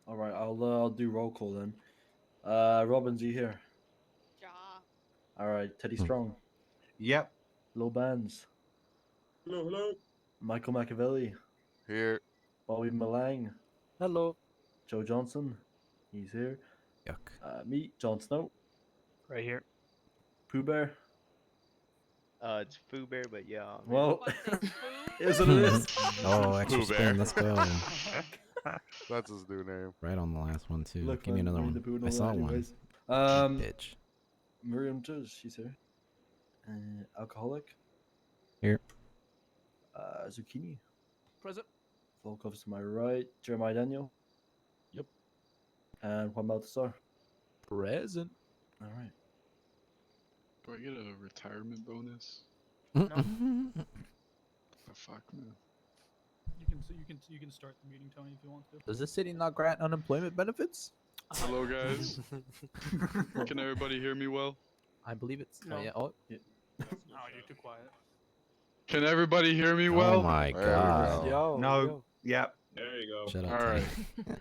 All right. I'll do roll call then. Robbins, you here? Ja. All right. Teddy Strong, Yep. Lil Bands, Hello, hello. Michael Machiavelli, Here. Bobby Malang, Hello. Joe Johnson, he's here. Yuck. Me, Jon Snow, Right here. Pooh Bear. It's Foo Bear, but yeah. Well, What, say foo? is what it is. Oh, extra Pooh Bear. spin. Let's go. That's his new name. Right on the last one too. Look, Give me man, another me and the one. Pooh I know saw that one. anyways. Bitch. Miriam Judge, she's here. Alcoholic. Here. Zucchini. Present. Volkov's to my right. Jeremiah Daniel. Yep. And Juan Baltasar. Present. All right. Do I get a retirement bonus? No. The fuck, man. You can start the meeting, Tony, if you want to. Does the city not grant unemployment benefits? Hello, guys. Can everybody hear me well? I believe it's. No. Yeah. Oh. No, you're too quiet. Can everybody hear me well? Oh my There we god. go. No. Yep. There you go. Shut up. All right. Teddy.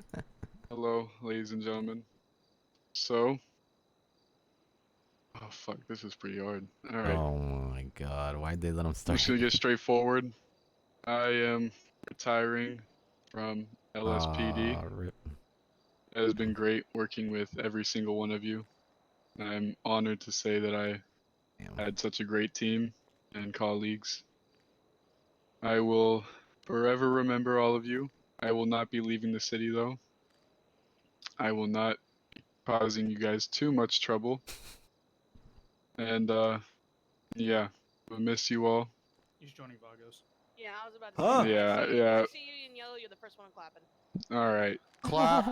Hello, ladies and gentlemen. So. Oh, fuck. This is pretty hard. All right. Oh my god. Why'd they let him I'm start? just going to get straightforward. I am retiring from LSPD. Rip. It has been great working with every single one of you. I'm honored to say that I Damn. had such a great team and colleagues. I will forever remember all of you. I will not be leaving the city though. I will not be causing you guys too much trouble. And yeah, we'll miss you all. He's joining Vagos. Yeah, I was about to Huh. say. Yeah, I see, yeah. I see you in yellow, you're the first one clapping. All right. Clap.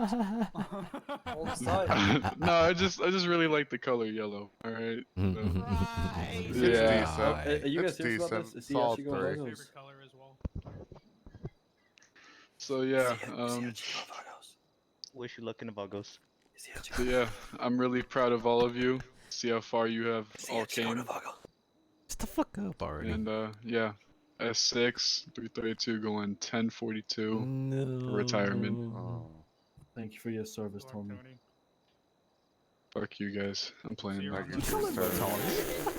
No, I just really like the color yellow. All right. Right. It's Yeah. decent. Are you guys It's serious about decent. this? Is he Solid actually going three. Vagos? Favorite color as well. So yeah, Is he actually going Vagos? Wish you luck in the Vagos. Is he actually so yeah, I'm really proud of all of you. See how far you have all came. Shut the fuck up already. And yeah, S6 332 going 1042 No. retirement. Oh. Thank you for your service, Good luck, Tommy. Tony. Fuck you guys. I'm See playing. you now. Thank you, around. Tony.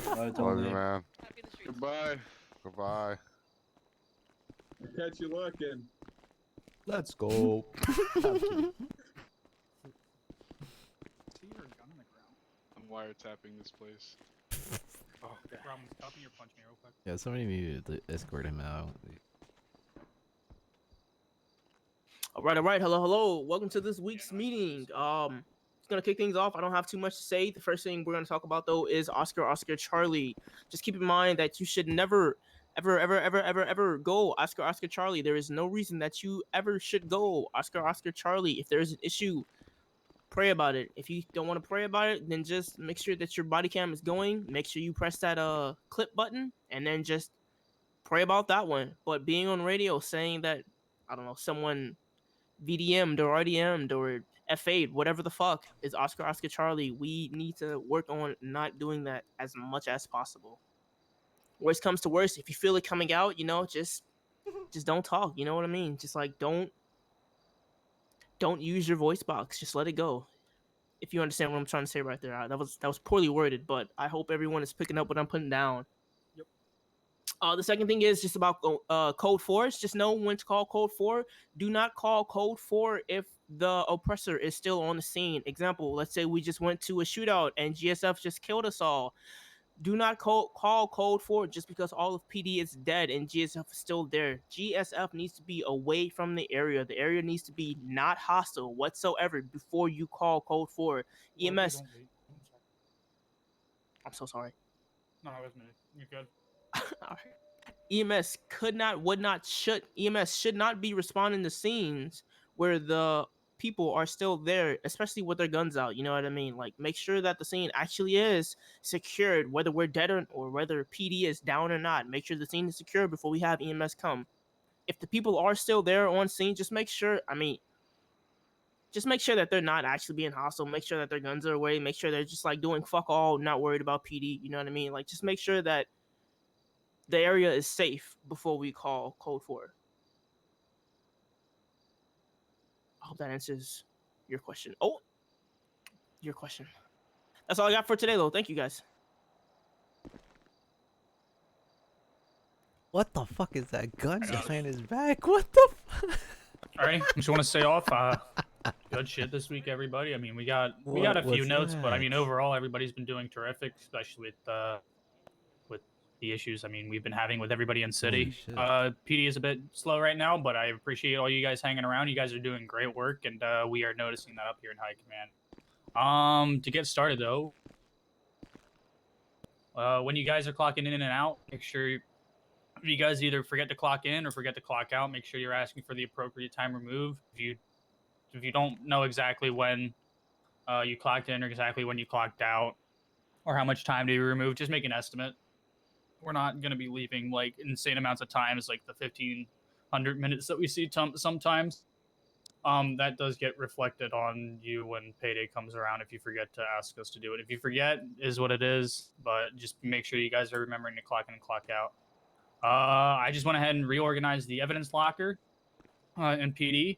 Bye, Love you, Tommy. man. Happy in the streets. Goodbye. Goodbye. Catch you looking. Let's go. See your gun in the ground. I'm wiretapping this place. Oh, Robin, stop me or punch me real quick. Yeah, somebody needed to escort him out. All right. Hello. Welcome to this week's meeting. It's gonna kick things off. I don't have too much to say. The first thing we're gonna talk about though is Oscar Charlie. Just keep in mind that you should never, ever go Oscar Charlie. There is no reason that you ever should go Oscar Charlie. If there is an issue, pray about it. If you don't want to pray about it, then just make sure that your body cam is going. Make sure you press that clip button, and then just pray about that one. But being on radio saying that, I don't know, someone VDM'd or RDM'd or F8'd, whatever the fuck, is Oscar Charlie. We need to work on not doing that as much as possible. Worst comes to worst, if you feel it coming out, just don't talk. You know what I mean? Just like don't use your voice box. Just let it go. If you understand what I'm trying to say right there. That was poorly worded, but I hope everyone is picking up what I'm putting down. Yep. The second thing is just about code 4s. Just know when to call code 4. Do not call code 4 if the oppressor is still on the scene. Example, let's say we just went to a shootout and GSF just killed us all. Do not call code 4 just because all of PD is dead and GSF is still there. GSF needs to be away from the area. The area needs to be not hostile whatsoever before you call code 4. Well, EMS. don't wait. I'm sorry. I'm so sorry. No, I wasn't. You're good. EMS EMS should not be responding to scenes where the people are still there, especially with their guns out. You know what I mean? Like, make sure that the scene actually is secured, whether we're dead or whether PD is down or not. Make sure the scene is secure before we have EMS come. If the people are still there on scene, just make sure that they're not actually being hostile. Make sure that their guns are away. Make sure they're just like doing fuck all, not worried about PD. You know what I mean? Like, just make sure that the area is safe before we call code 4. I hope that answers your question. Oh, your question. That's all I got for today, though. Thank you, guys. What the fuck is that gun I got it. behind his back? What the fuck? Alrighty, just want to say off. Good shit this week, everybody. I mean, we got a What few was notes, but I mean, that? overall, everybody's been doing terrific, especially with the issues. I mean, we've been having with everybody in Holy city. shit. PD is a bit slow right now, but I appreciate all you guys hanging around. You guys are doing great work, and we are noticing that up here in high command. To get started though, when you guys are clocking in and out, make sure you guys either forget to clock in or forget to clock out. Make sure you're asking for the appropriate time removed. If you don't know exactly when you clocked in or exactly when you clocked out or how much time to be removed, just make an estimate. We're not going to be leaving like insane amounts of times, like the 1,500 minutes that we see sometimes. That does get reflected on you when payday comes around if you forget to ask us to do it. If you forget, is what it is, but just make sure you guys are remembering to clock in and clock out. I just went ahead and reorganized the evidence locker in PD.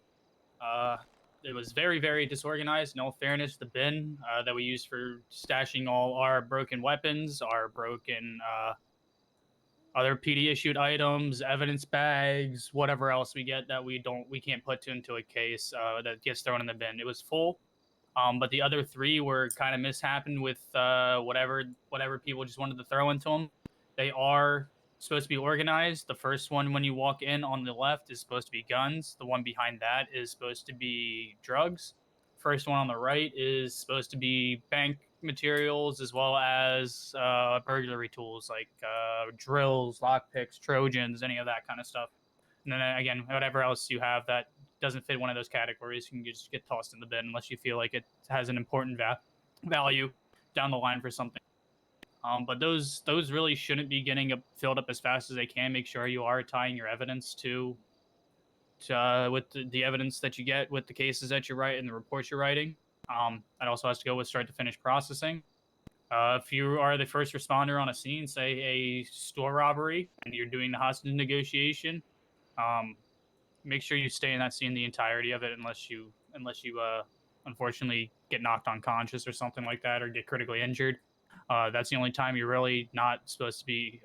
It was very, very disorganized. In all fairness, the bin that we use for stashing all our broken weapons, our broken other PD issued items, evidence bags, whatever else we get that we can't put into a case that gets thrown in the bin. It was full. But the other three were kind of mishappened with whatever people just wanted to throw into them. They are supposed to be organized. The first one, when you walk in on the left, is supposed to be guns. The one behind that is supposed to be drugs. First one on the right is supposed to be bank materials as well as burglary tools like drills, lockpicks, trojans, any of that kind of stuff. And then again, whatever else you have that doesn't fit one of those categories, you can just get tossed in the bin unless you feel like it has an important value down the line for something. But those really shouldn't be getting filled up as fast as they can. Make sure you are tying your evidence to with the evidence that you get with the cases that you write and the reports you're writing. That also has to go with start to finish processing. If you are the first responder on a scene, say a store robbery, and you're doing the hostage negotiation, make sure you stay in that scene the entirety of it, unless you unfortunately get knocked unconscious or something like that, or get critically injured. That's the only time you're really not supposed to be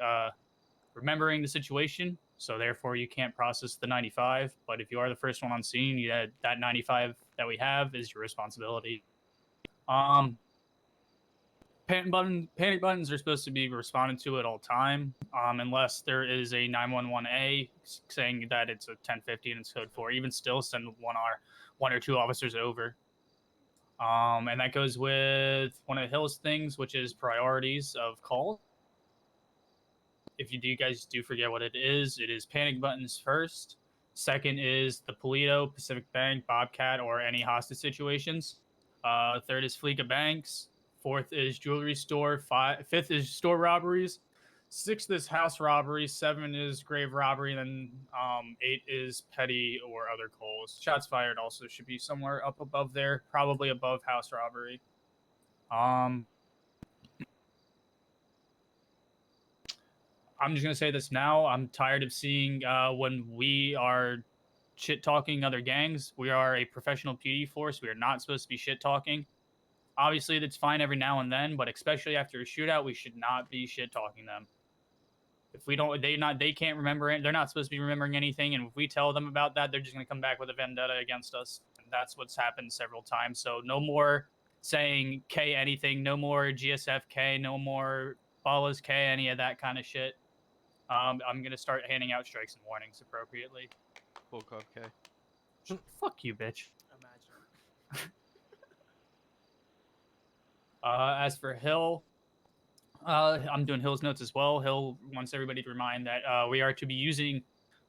remembering the situation. So therefore, you can't process the 95. But if you are the first one on scene, that 95 that we have is your responsibility. Panic buttons are supposed to be responded to at all time, unless there is a 911A saying that it's a 1050 and it's code 4. Even still, send one or two officers over. And that goes with one of Hill's things, which is priorities of call. If you guys do forget what it is panic buttons first. Second is the Polito, Pacific Bank, Bobcat, or any hostage situations. Third is Fleeka Banks. Fourth is jewelry store. Fifth is store robberies. Sixth is house robbery. Seven is grave robbery. And then 8 is petty or other calls. Shots fired also should be somewhere up above there, probably above house robbery. I'm just gonna say this now. I'm tired of seeing when we are shit talking other gangs. We are a professional PD force. We are not supposed to be shit talking. Obviously, that's fine every now and then, but especially after a shootout, we should not be shit talking them. If we don't, they can't remember it. They're not supposed to be remembering anything, and if we tell them about that, they're just gonna come back with a vendetta against us. And that's what's happened several times. So no more saying K anything. No more GSFK. No more Ballas K. Any of that kind of shit. I'm gonna start handing out strikes and warnings appropriately. Full cop K. Fuck you, bitch. As for Hill, I'm doing Hill's notes as well. Hill wants everybody to remind that we are to be using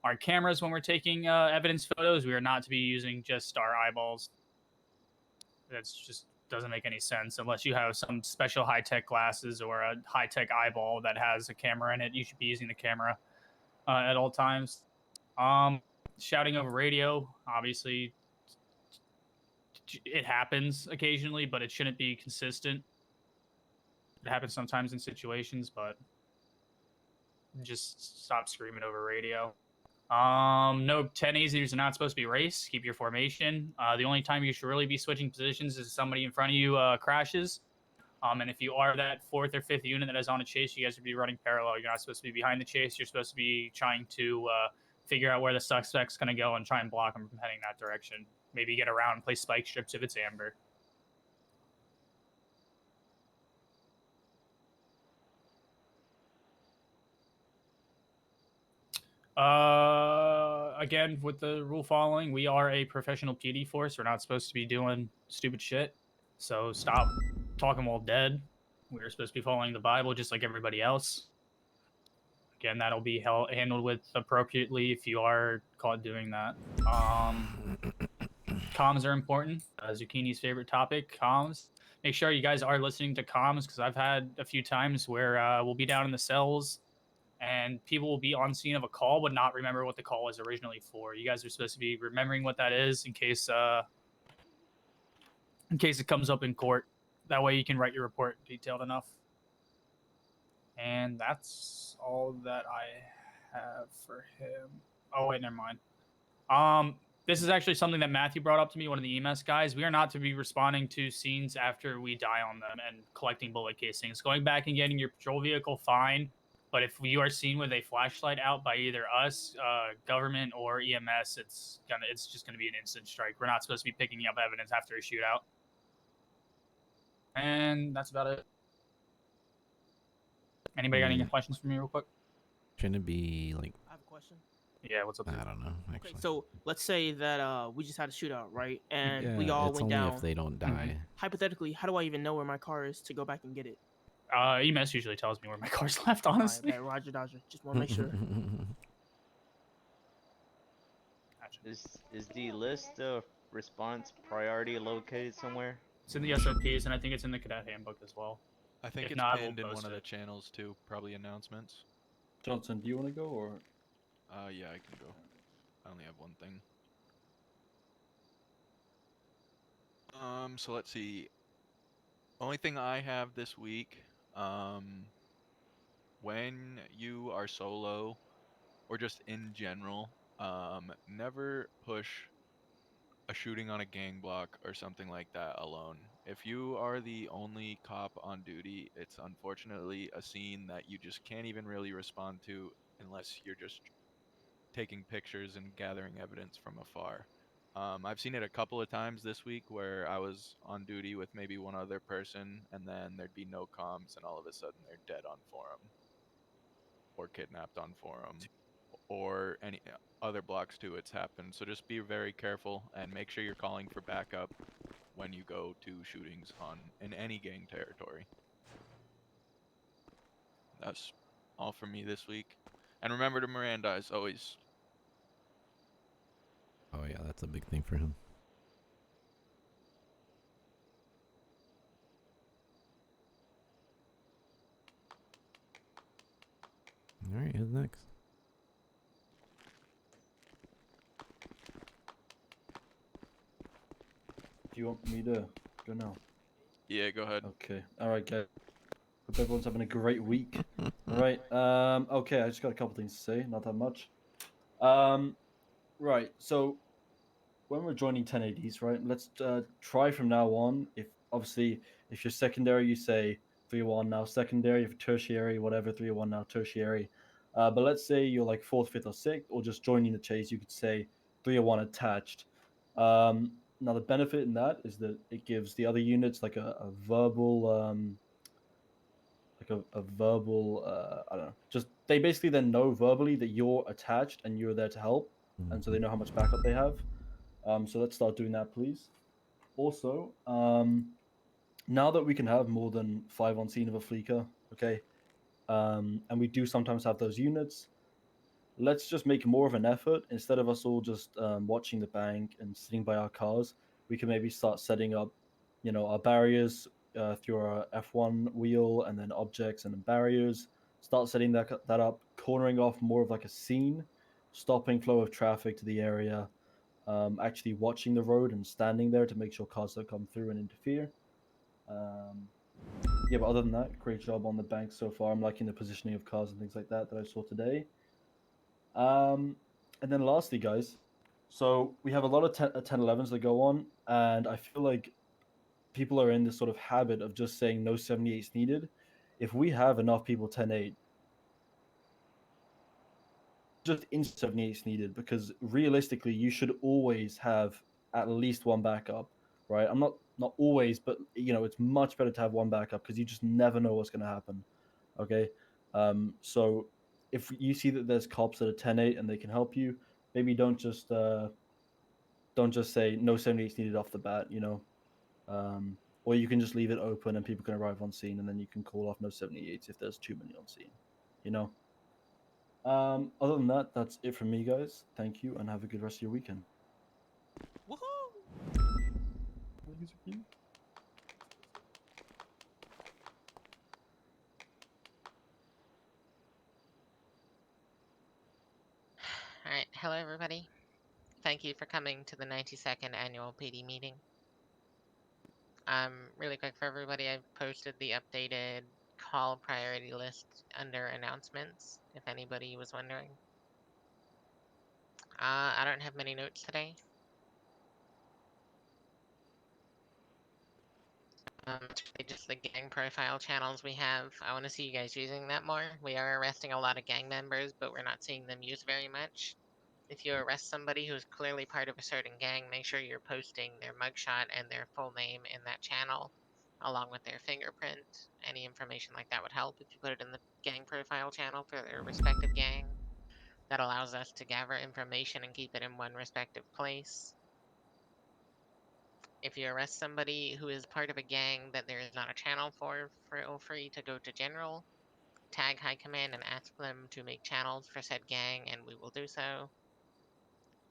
our cameras when we're taking evidence photos. We are not to be using just our eyeballs. That's just doesn't make any sense unless you have some special high-tech glasses or a high-tech eyeball that has a camera in it. You should be using the camera at all times. Shouting over radio, obviously, it happens occasionally, but it shouldn't be consistent. It happens sometimes in situations, but just stop screaming over radio. No 1080s are not supposed to be raced. Keep your formation. The only time you should really be switching positions is if somebody in front of you crashes. And if you are that fourth or fifth unit that is on a chase, you guys would be running parallel. You're not supposed to be behind the chase. You're supposed to be trying to figure out where the suspect's going to go and try and block them from heading that direction. Maybe get around and play spike strips if it's amber. Again, with the rule following, we are a professional PD force. We're not supposed to be doing stupid shit. So stop talking while dead. We're supposed to be following the Bible just like everybody else. Again, that'll be handled with appropriately if you are caught doing that. Comms are important. Zucchini's favorite topic, comms. Make sure you guys are listening to comms because I've had a few times where we'll be down in the cells and people will be on scene of a call but not remember what the call was originally for. You guys are supposed to be remembering what that is in case it comes up in court. That way you can write your report detailed enough. And that's all that I have for him. Oh wait, never mind. This is actually something that Matthew brought up to me, one of the EMS guys. We are not to be responding to scenes after we die on them and collecting bullet casings. Going back and getting your patrol vehicle, fine. But if you are seen with a flashlight out by either us, government, or EMS, it's just gonna be an instant strike. We're not supposed to be picking up evidence after a shootout. And that's about it. Anybody got any questions for me real quick? Shouldn't it be like, I have a question. Yeah, what's up? I don't know, actually. Okay, so let's say that we just had a shootout, right? And yeah, we all it's went only down. if they don't die. Hypothetically, how do I even know where my car is to go back and get it? EMS usually tells me where my car's left, honestly. Alright, Roger Dodger. Just want to make sure. Is the list of response priority located somewhere? It's in the SOPs, and I think it's in the cadet handbook as well. I think If it's not, we'll pinned in one post of the it. channels too, probably announcements. Johnson, do you want to go or? Yeah, I can go. I only have one thing. So let's see. Only thing I have this week, when you are solo, or just in general, never push a shooting on a gang block or something like that alone. If you are the only cop on duty, it's unfortunately a scene that you just can't even really respond to unless you're just taking pictures and gathering evidence from afar. I've seen it a couple of times this week where I was on duty with maybe one other person and then there'd be no comms and all of a sudden they're dead on forum or kidnapped on forum or any other blocks too. It's happened. So just be very careful and make sure you're calling for backup when you go to shootings in any gang territory. That's all from me this week. And remember to Mirandize always. Oh yeah, that's a big thing for him. Alright, who's next? Do you want me to go now? Yeah, go ahead. Okay. All right, guys. Hope everyone's having a great week. All right. Okay, I just got a couple things to say. Not that much. Right. So when we're joining 1080s, right? Let's try from now on. If you're secondary, you say 3-1 now secondary. If you're tertiary, whatever, 3-1 now tertiary. But let's say you're like fourth, fifth, or sixth, or just joining the chase, you could say 3-1 attached. Now the benefit in that is that it gives the other units like a verbal I don't know, just they basically then know verbally that you're attached and you're there to help, and so they know how much backup they have. So let's start doing that, please. Also, now that we can have more than 5 on scene of a fleeker, okay, and we do sometimes have those units, let's just make more of an effort. Instead of us all just watching the bank and sitting by our cars, we can maybe start setting up, our barriers through our F1 wheel, and then objects and then barriers. Start setting that up, cornering off more of like a scene, stopping flow of traffic to the area, actually watching the road and standing there to make sure cars don't come through and interfere. Yeah, but other than that, great job on the bank so far. I'm liking the positioning of cars and things like that I saw today. And then lastly, guys, so we have a lot of 1011s that go on, and I feel like people are in this sort of habit of just saying no 78s needed. If we have enough people 10-8, just in 78s needed, because realistically, you should always have at least one backup, right? I'm not always, but it's much better to have one backup because you just never know what's going to happen. Okay, so if you see that there's cops that are 10-8 and they can help you, maybe don't just say no 78s needed off the bat, or you can just leave it open and people can arrive on scene, and then you can call off no 78s if there's too many on scene, you know. Other than that, that's it from me, guys. Thank you, and have a good rest of your weekend. Woohoo! Alright, hello everybody. Thank you for coming to the 92nd annual PD meeting. Really quick for everybody, I've posted the updated call priority list under announcements, if anybody was wondering. I don't have many notes today. It's really just the gang profile channels we have. I want to see you guys using that more. We are arresting a lot of gang members, but we're not seeing them used very much. If you arrest somebody who's clearly part of a certain gang, make sure you're posting their mugshot and their full name in that channel, along with their fingerprint. Any information like that would help if you put it in the gang profile channel for their respective gang. That allows us to gather information and keep it in one respective place. If you arrest somebody who is part of a gang that there is not a channel for, feel free to go to General, tag High Command, and ask them to make channels for said gang, and we will do so.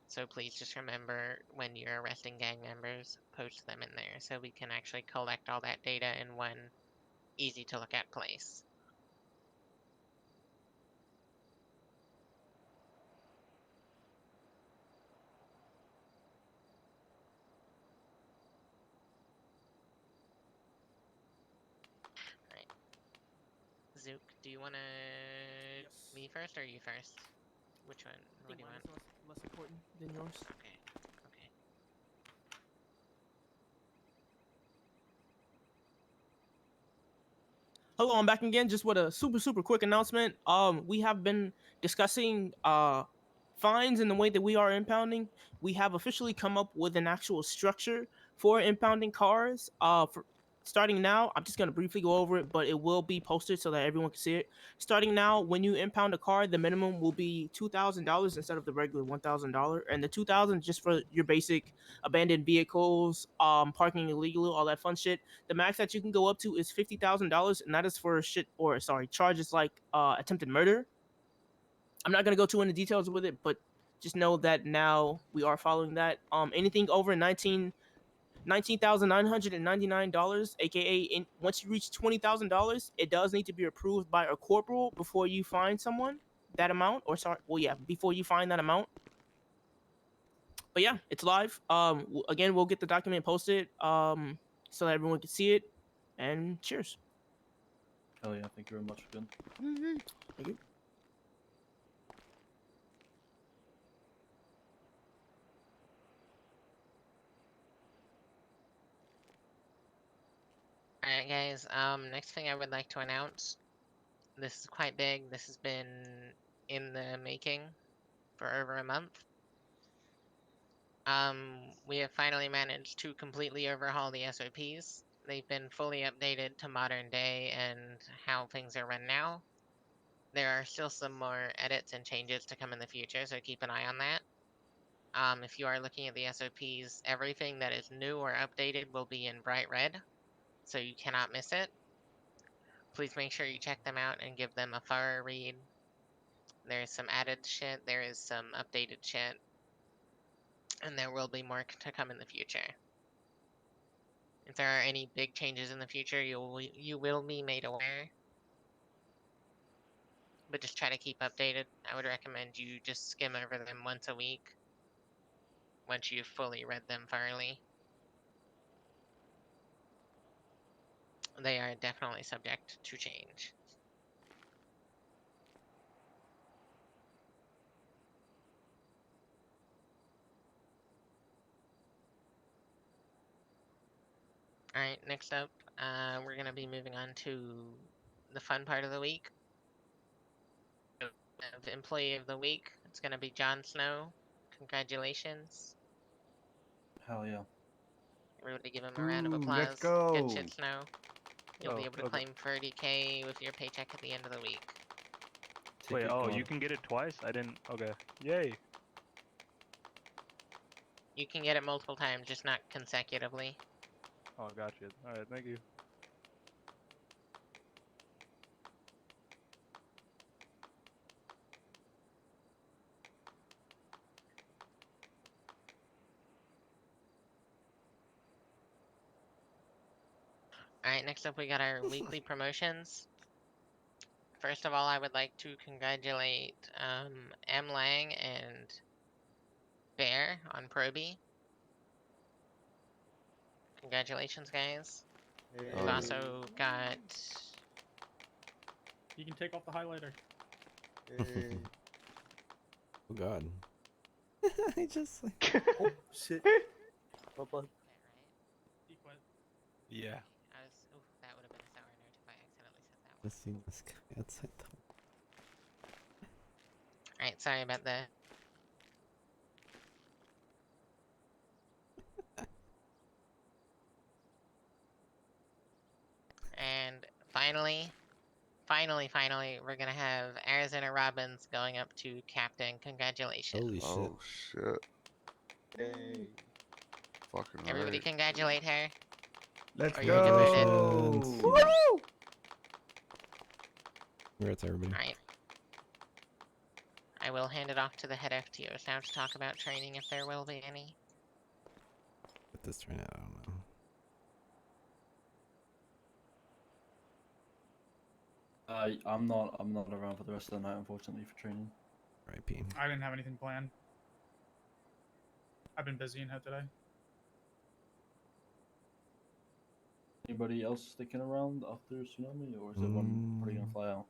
So please just remember, when you're arresting gang members, post them in there so we can actually collect all that data in one easy to look at place. Right. Zook, do you want to me first or you first? Which one? What do you want? Less important than yours. Okay. Okay. Hello, I'm back again just with a super quick announcement. We have been discussing fines and the way that we are impounding. We have officially come up with an actual structure for impounding cars. For starting now, I'm just gonna briefly go over it, but it will be posted so that everyone can see it. Starting now, when you impound a car, the minimum will be $2,000 instead of the regular $1,000, and the $2,000 just for your basic abandoned vehicles, parking illegally, all that fun shit. The max that you can go up to is $50,000, and that is for charges like attempted murder. I'm not gonna go too into details with it, but just know that now we are following that. Anything over $19,999, aka once you reach $20,000, it does need to be approved by a corporal before you find someone that amount, before you find that amount. But yeah, it's live. Again, we'll get the document posted so that everyone can see it. And cheers. Hell yeah! Thank you very much again. Thank you. Alright guys, next thing I would like to announce. This is quite big. This has been in the making for over a month. We have finally managed to completely overhaul the SOPs. They've been fully updated to modern day and how things are run now. There are still some more edits and changes to come in the future, so keep an eye on that. If you are looking at the SOPs, everything that is new or updated will be in bright red, so you cannot miss it. Please make sure you check them out and give them a thorough read. There's some added shit, there is some updated shit, and there will be more to come in the future. If there are any big changes in the future, you will be made aware. But just try to keep updated. I would recommend you just skim over them once a week, once you've fully read them thoroughly. They are definitely subject to change. All right, next up, we're gonna be moving on to the fun part of the week. Of Employee of the Week. It's gonna be Jon Snow. Congratulations. Hell yeah. Everybody give him a round of Ooh, applause. let's go. Good shit, Snow. You'll be Oh, able to okay. claim 30K with your paycheck at the end of the week. Wait, Ticket oh, God. you can get it twice? I didn't. Okay. Yay. You can get it multiple times, just not consecutively. Oh, gotcha. Alright, thank you. Alright, next up we got our weekly promotions. First of all, I would like to congratulate M. Lang and Bear on Proby. Congratulations, guys. We've yeah. also got. You can take off the highlighter. Oh God. I just like. Oh shit. My bad. He quit. Yeah. Oof, that would have been a sour note if I accidentally said that one. Just seen this guy outside the. Alright, sorry about that. And finally, we're gonna have Arizona Robbins going up to Captain. Congratulations. Holy shit. Oh shit. Yay. Fucking Everybody right. congratulate her. Let's Or you're demoted. Congratulations. Woo! Congrats, everybody. Alright. I will hand it off to the head FTOs now to talk about training if there will be any. Put this right now, I don't know. I'm not around for the rest of the night, unfortunately, for training. R.I.P. I didn't have anything planned. I've been busy in head today. Anybody else sticking around after tsunami, or is everyone probably gonna fly out?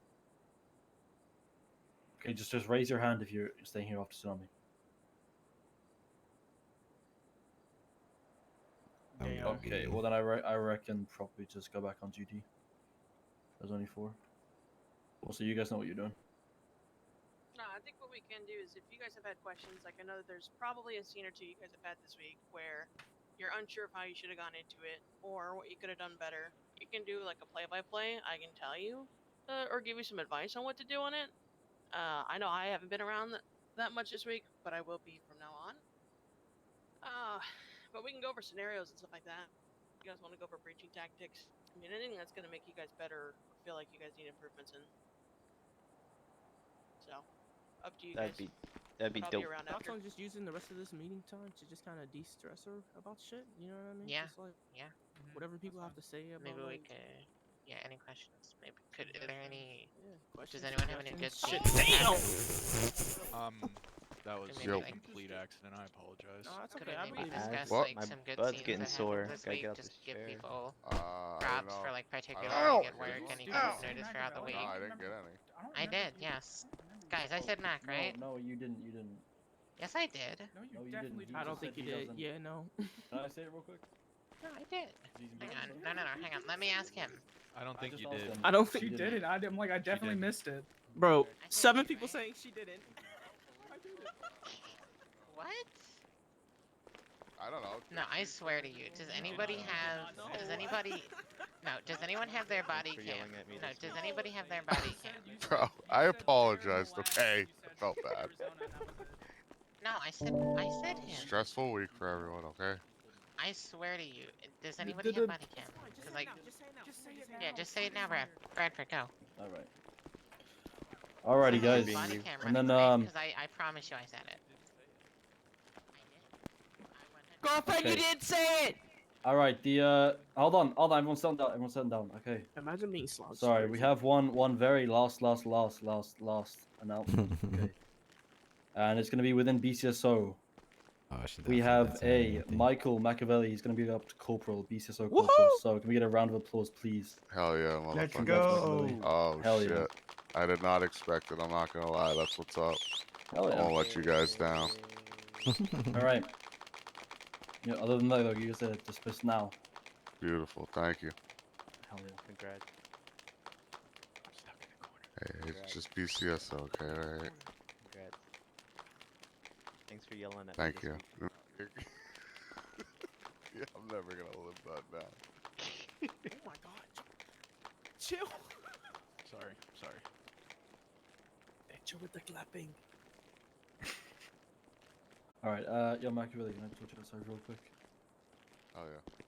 Okay, just raise your hand if you're staying here after tsunami. I'm Damn. gonna Okay, be- well then I reckon probably just go back on duty. There's only 4. Also, you guys know what you're doing. No, I think what we can do is if you guys have had questions, like I know that there's probably a scene or two you guys have had this week where you're unsure of how you should have gone into it or what you could have done better. You can do like a play-by-play. I can tell you, or give you some advice on what to do on it. I know I haven't been around that much this week, but I will be from now on. But we can go over scenarios and stuff like that. You guys want to go over breaching tactics? I mean, anything that's going to make you guys better, or feel like you guys need improvements in. So, up to you guys. That'd be I'll dope. be around Thoughts after. on just using the rest of this meeting time to just kind of de-stress her about shit? You know what I mean? Yeah. Just like Yeah. whatever people have to say about. Maybe we like, could. Yeah, any questions? Maybe is there any? Yeah, questions, Does anyone have any good suggestions? scenes? That was Maybe a like- complete accident. I apologize. No, that's Could okay. we I maybe believe it. discuss What? like My some good butt's scenes getting that sore. happened this Gotta week? get off Just this give chair. people I don't props know. for like I particularly don't good know. work. Dude. Anything Ow. you've noticed throughout the week? No, I didn't get any. I did. Yes. Guys, I said knock, right? No, you didn't. You didn't. Yes, I did. No, you No, you definitely didn't. I He don't just think said you he did. doesn't- Yeah, no. Can I say it real quick? No, I did. He's Hang on. embarrassing. No, hang on. Let me ask him. I don't I think just you asked did. him. I don't He think- She didn't. I'm like, I definitely didn't. missed it. Bro, I told 7 you, people right? saying she didn't. What? I don't know. No, I swear to you. Does anybody have? Does anybody? No. Does anyone have their body for cam? yelling at me No. this Does week. anybody have their body cam? Bro, I apologized, okay? I felt bad. No, I said him. Stressful week for everyone, okay? I swear to you. Does anybody have didn't. body cam? Cause like, yeah, just say say it now, Brad. Bradford, go. All right. Alrighty, Someone has guys. body cam And then running, right? 'Cause I promise you I said it. Girlfriend, you Okay. didn't say it! All right. The hold on. Everyone settle down. Everyone settle down. Okay. Imagine being slouched. Sorry, we have one very last announcement. Okay. And it's gonna be within BCSO. Oh, I should We definitely have did say a anything. Michael Machiavelli. He's gonna be up to corporal, BCSO Woohoo! corporal. So can we get a round of applause, please? Hell yeah, Let's motherfucker. go. Oh Hell yeah. shit. I did not expect it, I'm not gonna lie, that's what's up. Hell I yeah. won't let you guys down. All right. Yeah, other than that, though, you guys are dismissed now. Beautiful. Thank you. Hell yeah. Congrats. Hey, Congrats. just be CSO, okay? Alright. Congrats. Thanks for yelling at me Thank this you. week. Yeah, I'm never gonna live that down. Oh my god. Chill. Sorry. Chill with the clapping. All right. Yo, Machiavelli, can I talk to you outside real quick? Oh yeah.